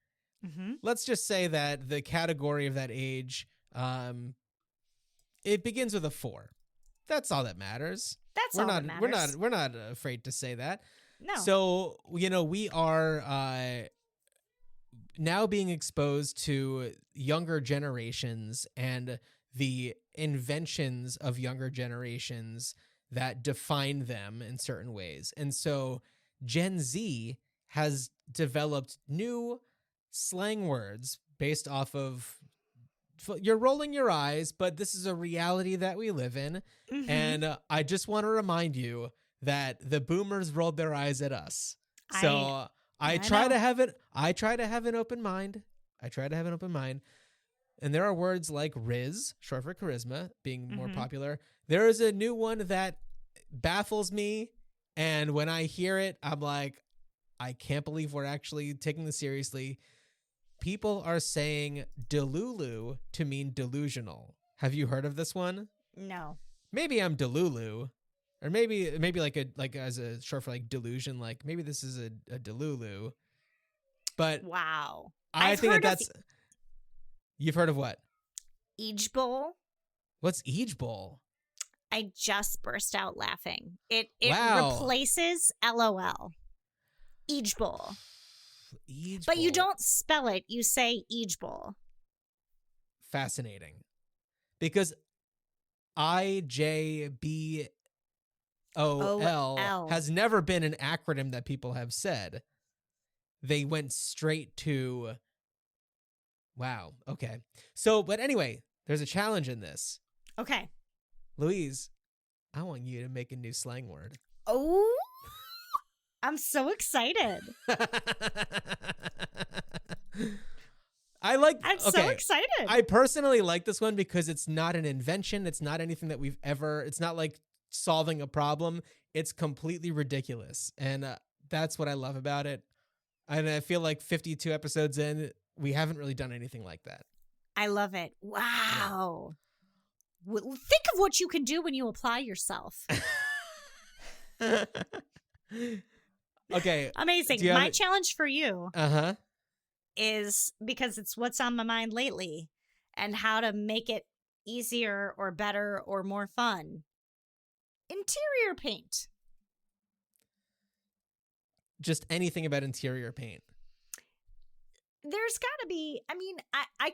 Let's just say that the category of that age, it begins with a 4. That's all that matters. That's all that matters. We're not afraid to say that. No. So, we are now being exposed to younger generations and the inventions of younger generations that define them in certain ways. And so Gen Z has developed new slang words based off of, you're rolling your eyes, but this is a reality that we live in. And I just want to remind you that the boomers rolled their eyes at us. So I try to have an open mind. And there are words like Riz, short for charisma, being more popular. There is a new one that baffles me. And when I hear it, I'm like, I can't believe we're actually taking this seriously. People are saying delulu to mean delusional. Have you heard of this one? No. Maybe I'm delulu. Or maybe like as a short for like delusion, like maybe this is a delulu. But Wow. I I've think heard that's you've heard of what? Eej Bowl. What's Eej Bowl? I just burst out laughing. It Wow. replaces LOL. Eej Bowl. Eej But you Bowl. don't spell it. You say Eej Bowl. Fascinating. Because IJB OL has never been an acronym that people have said. They went straight to, wow, okay. So, but anyway, there's a challenge in this. Okay. Louise, I want you to make a new slang word. Oh, I'm so excited. I'm so excited. I personally like this one because it's not an invention. It's not anything that it's not like solving a problem. It's completely ridiculous. And that's what I love about it. And I feel like 52 episodes in, we haven't really done anything like that. I love it. Wow. Yeah. Think of what you can do when you apply yourself. Okay. Amazing. My challenge for you Uh-huh. is, because it's what's on my mind lately, and how to make it easier or better or more fun. Interior paint. Just anything about interior paint. There's got to be, I mean, I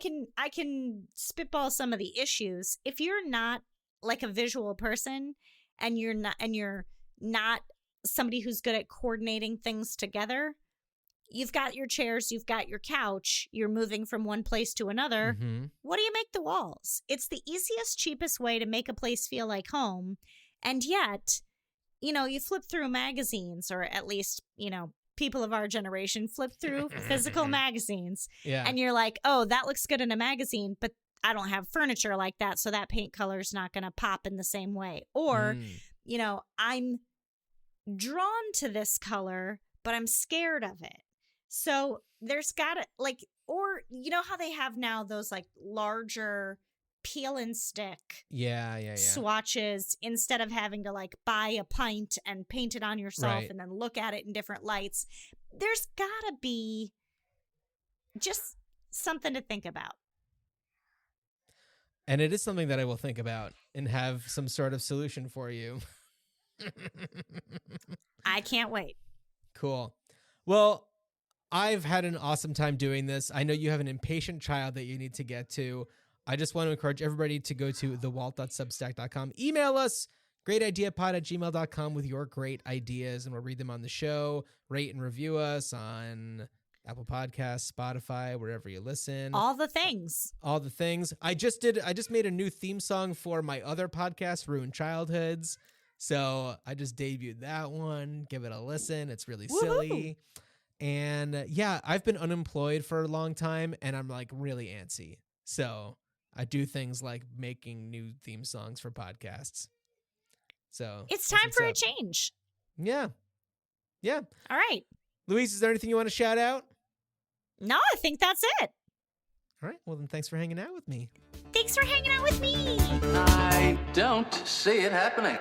can spitball some of the issues. If you're not like a visual person and you're not somebody who's good at coordinating things together, you've got your chairs, you've got your couch, you're moving from one place to another. Mm-hmm. What do you make the walls? It's the easiest, cheapest way to make a place feel like home. And yet, you flip through magazines, or at least, people of our generation flip through physical magazines. Yeah. And you're like, oh, that looks good in a magazine, but I don't have furniture like that, so that paint color is not going to pop in the same way. Or, I'm drawn to this color, but I'm scared of it. So there's got to, or how they have now those larger peel and stick swatches, instead of having to buy a pint and paint it on yourself and then look at it in different lights. There's gotta be just something to think about. And it is something that I will think about and have some sort of solution for you. I can't wait. Cool. Well, I've had an awesome time doing this. I know you have an impatient child that you need to get to. I just want to encourage everybody to go to thewalt.substack.com. Email us, greatideapod@gmail.com, with your great ideas, and we'll read them on the show. Rate and review us on Apple Podcasts, Spotify, wherever you listen. All the things. All the things. I just made a new theme song for my other podcast, Ruined Childhoods. So I just debuted that one. Give it a listen. It's really silly. And I've been unemployed for a long time, and I'm really antsy. So I do things like making new theme songs for podcasts. So it's time for a change. Yeah. Yeah. All right. Louise, is there anything you want to shout out? No, I think that's it. All right. Well, then thanks for hanging out with me. Thanks for hanging out with me. I don't see it happening.